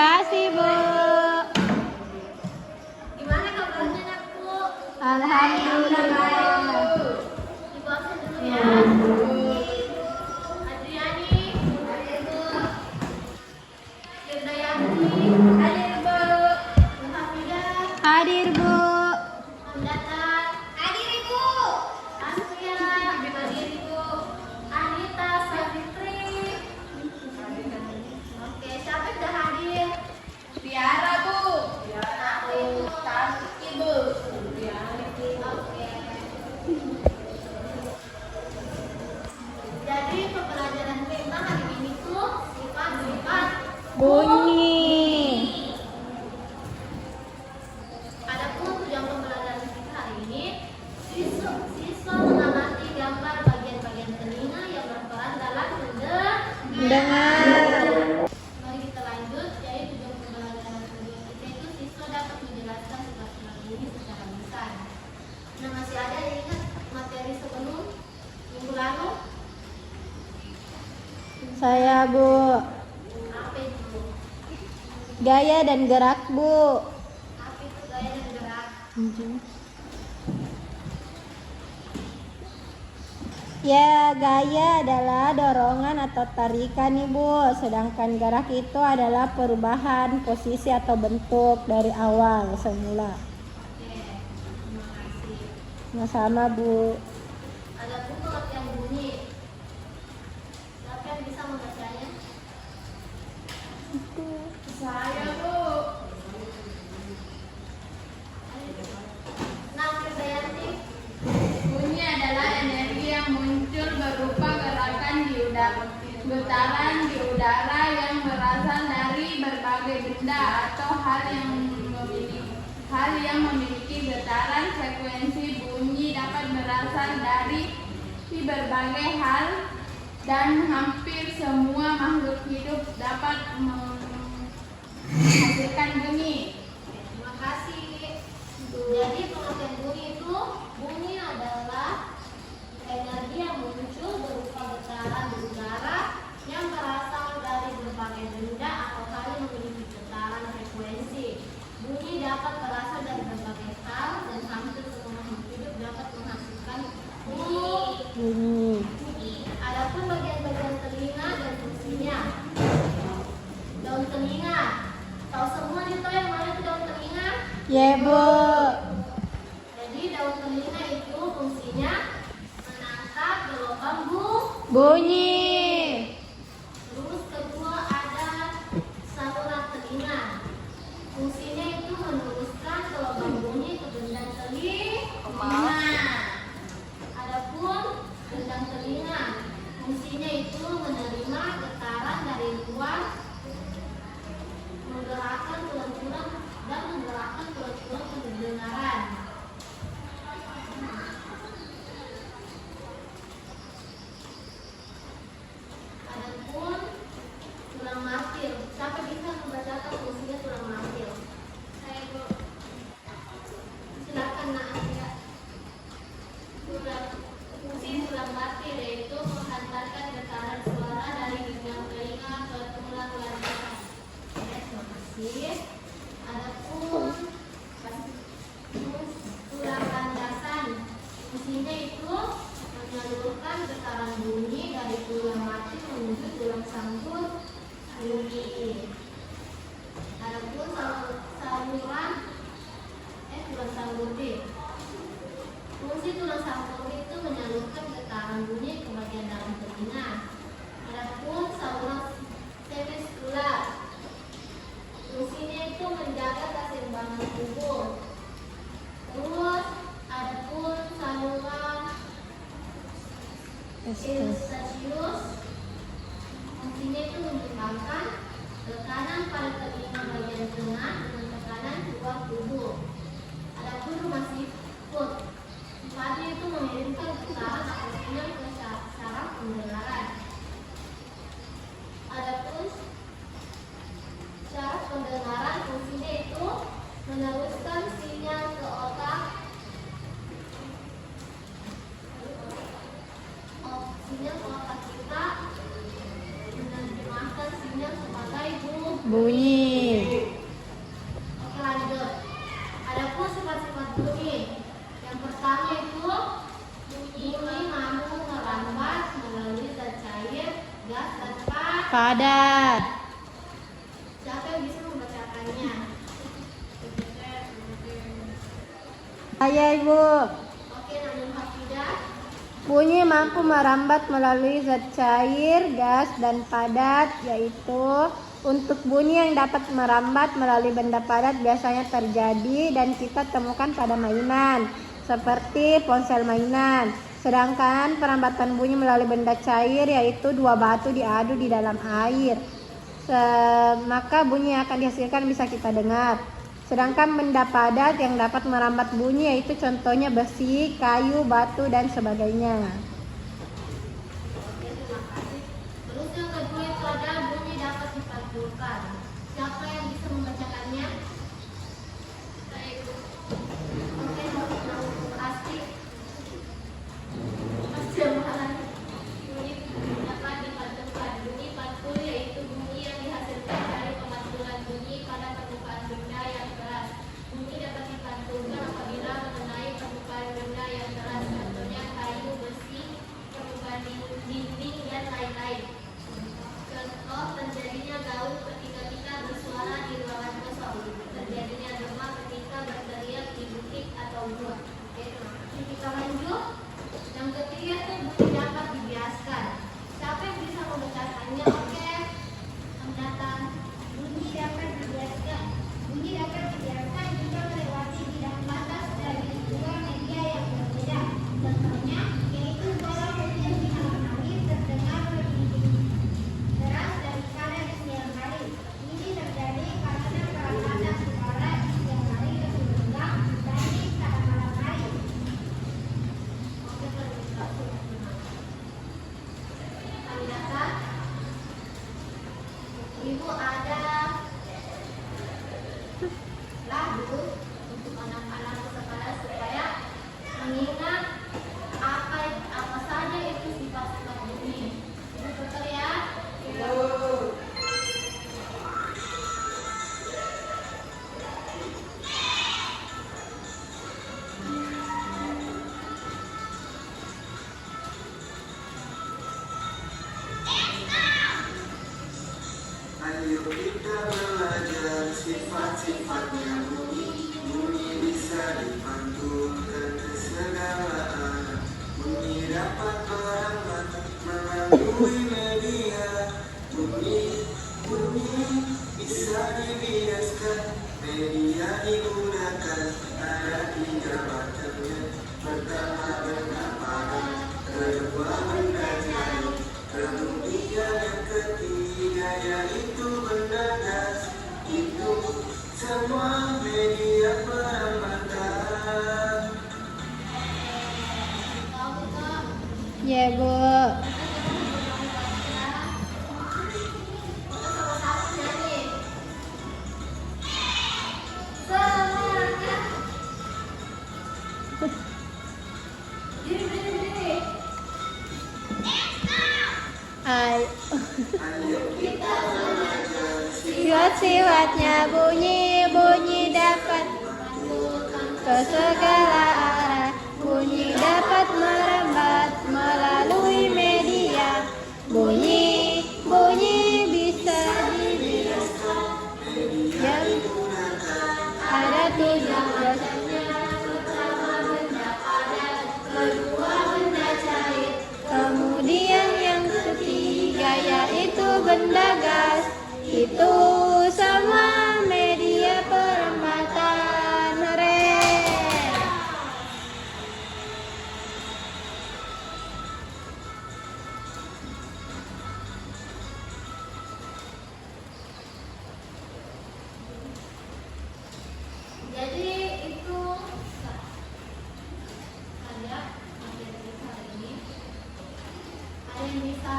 kasih, Bu. Gimana kabarnya, Nak, Bu? Alhamdulillah. Ibu absen dulu ya. Adriani, hadir, Bu. Firdayanti, hadir, Bu. Muhammadah, Hadir, Bu. Hamdata, hadir, Ibu. Asya, hadir, Ibu. Anita, Savitri. Oke, siapa yang sudah hadir? Tiara, Bu. Aku, Cantik, Ibu. oke. Jadi pembelajaran kita hari ini tuh sifat-sifat Bunyi. Adapun tujuan pembelajaran kita hari ini, siswa mengamati gambar bagian-bagian telinga yang berperan dalam Dengar. Mari kita lanjut, yaitu tujuan pembelajaran kedua kita itu siswa dapat menjelaskan sifat-sifat bunyi secara lisan. Nah, masih ada yang ingat materi sebelum minggu lalu? Saya, Bu. Apa itu? Gaya dan gerak, Bu. Apa itu gaya dan gerak? Ya, gaya adalah dorongan atau tarikan, Ibu. Sedangkan gerak itu adalah perubahan posisi atau bentuk dari awal semula. Oke, terima kasih. Sama-sama, Bu. Adapun pengertian bunyi, siapa yang bisa membacanya? Saya, Bu. Nah, Firdayanti, Bunyi adalah energi yang muncul berupa gerakan di udara, getaran di udara yang berasal dari berbagai benda atau hal yang memiliki getaran. Frekuensi bunyi dapat berasal dari berbagai hal dan hampir semua makhluk hidup dapat menghasilkan bunyi. terima kasih. Jadi pengertian bunyi itu, bunyi adalah energi yang muncul berupa getaran di udara yang berasal dari berbagai benda atau hal yang memiliki getaran frekuensi. Bunyi dapat berasal dari berbagai hal dan hampir semua makhluk hidup dapat menghasilkan bunyi. Bunyi. Adapun bagian-bagian telinga dan fungsinya. Daun telinga. Tahu semua nih toh yang mana itu daun telinga? Ya, Bu. Jadi daun telinga itu fungsinya menangkap gelombang Bunyi. Terus kedua ada saluran telinga. Fungsinya itu meneruskan gelombang bunyi ke gendang telinga. Adapun gendang telinga, fungsinya itu menerima getaran dari luar, menggerakkan tulang-tulang dan menggerakkan tulang-tulang pendengaran. Adapun tulang martil, siapa bisa membacakan fungsinya tulang martil? Saya, Bu. Silakan, Nak Asia. Fungsi tulang martil yaitu menghantarkan getaran suara dari gendang telinga ke tulang landasan. Oke, terima kasih. Adapun tulang landasan, fungsinya itu menyalurkan getaran bunyi dari tulang martil menuju tulang sanggul bunyi. Adapun tulang sanggul B. Fungsi tulang sanggul itu menyalurkan getaran bunyi ke bagian dalam telinga. Adapun saluran semicircular, fungsinya itu menjaga keseimbangan tubuh. Terus adapun saluran eustachius, fungsinya itu menyeimbangkan tekanan pada telinga bagian tengah dengan tekanan luar tubuh. Adapun rumah siput, sifatnya itu mengirimkan getaran atau sinyal ke saraf pendengaran. Adapun saraf pendengaran, fungsinya itu meneruskan sinyal ke otak, sinyal ke otak kita menerjemahkan sinyal sebagai bunyi. Bunyi. padat. Siapa yang bisa membacakannya? Saya Ibu. Oke, Namun Hafidah. Bunyi mampu merambat melalui zat cair, gas, dan padat, yaitu untuk bunyi yang dapat merambat melalui benda padat biasanya terjadi dan kita temukan pada mainan, seperti ponsel mainan. Sedangkan perambatan bunyi melalui benda cair, yaitu dua batu diadu di dalam air. Maka bunyi yang akan dihasilkan bisa kita dengar. Sedangkan benda padat yang dapat merambat bunyi yaitu contohnya besi, kayu, batu, dan sebagainya. Oke, terima kasih. Terus yang kedua itu ada bunyi dapat dipantulkan. Siapa yang bisa membacakannya? Saya Ibu. Oke, Namun Asih. Terjemahan bunyi dapat dipantulkan. Bunyi pantul yaitu bunyi yang dihasilkan dari pemantulan bunyi pada permukaan benda yang keras. Bunyi dapat dipantulkan apabila mengenai permukaan benda yang keras, contohnya kayu, besi, permukaan dinding, dan lain-lain. Contoh terjadinya gaul ketika kita bersuara di ruangan kosong. Terjadinya demam ketika berteriak di bukit atau gua. Oke, terima kasih. Kita lanjut. Yang ketiga itu bunyi dapat dibiaskan. Siapa yang bisa membacakannya? Oke, mendatang. Bunyi dapat dibiaskan. Bunyi dapat dibiaskan jika melewati bidang batas dari dua media yang berbeda. Contohnya yaitu suara media di malam hari terdengar lebih deras daripada di siang hari. Ini terjadi karena perasaan suara di siang hari lebih rendah dibanding pada malam hari. Oke, terima kasih. Lanjutkan. Ibu ada lagu untuk anak-anak sekolah supaya mengingat apa saja itu sifat-sifat bunyi. Ibu putar ya. Ayo kita belajar sifat-sifatnya bunyi. Bunyi bisa dipantulkan ke segala arah. Bunyi dapat merambat melalui media. Bunyi bisa dibiaskan. Media digunakan ada tiga macamnya. Pertama benda padat, kedua benda cair, kemudian yang ketiga yaitu benda gas. Itu semua media perambatan. Ya Bu. Ayo. Sifat-sifatnya bunyi dapat ke segala arah. Bunyi dapat merambat melalui media. Bunyi bisa dibiaskan. Yang ada tujuh biasanya. Pertama benda padat, kedua benda cair, kemudian yang ketiga yaitu benda gas. Itu sama media perambatan. Hore. Jadi itu saja materi kita hari ini. Ada yang bisa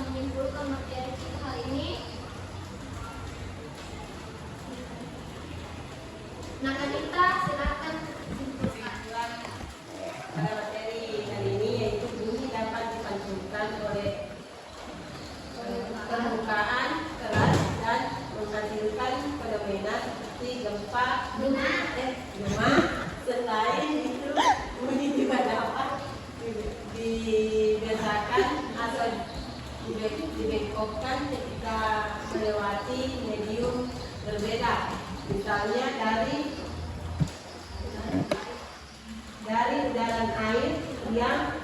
menyimpulkan materi kita hari ini? jalan air yang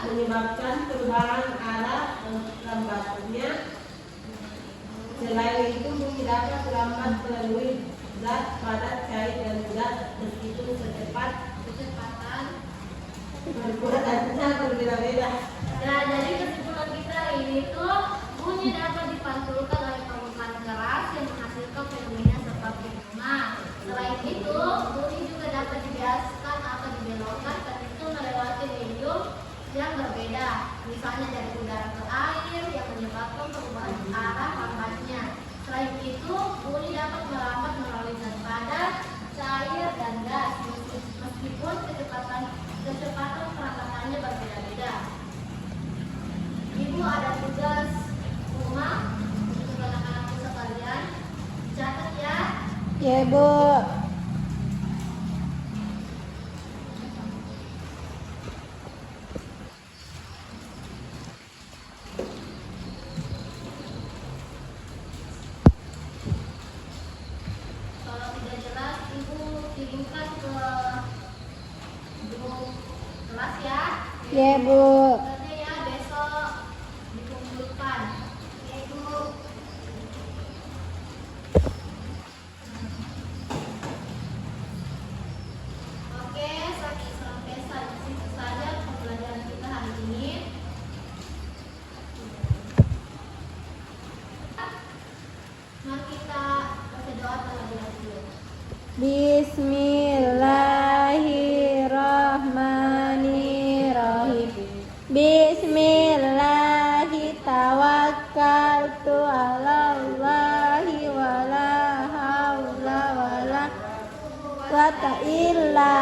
menyebabkan perubahan arah lambatnya. Selain itu, bumi dapat melambat melalui zat padat, cair, dan zat meskipun kecepatan perbuatannya berbeda-beda. Nah, jadi kesimpulan kita ini tuh bunyi dapat dipantulkan oleh permukaan keras yang menghasilkan fenomena seperti bunga. Selain itu, bunyi juga dapat dibiaskan atau dibelokkan ketika melewati medium yang berbeda, misalnya dari udara ke air yang menyebabkan perubahan arah lambatnya. Selain itu, bunyi dapat melambat melalui zat padat, cair, dan gas, meskipun kecepatan perangkatannya berbeda-beda. Ibu ada tugas rumah untuk anak-anakku sekalian. Catat ya. Ya, Bu. Kalau tidak jelas, Ibu kirimkan ke grup kelas ya. Ya, Bu. Nanti ya besok dikumpulkan. Ya, Ibu. Oke, sampai situ saja pembelajaran kita hari ini. Mari kita baca doa terlebih dahulu. Bismillahirrahmanirrahim. Bismillahi tawakkaltu ala Allahi wala haula wala quwata illa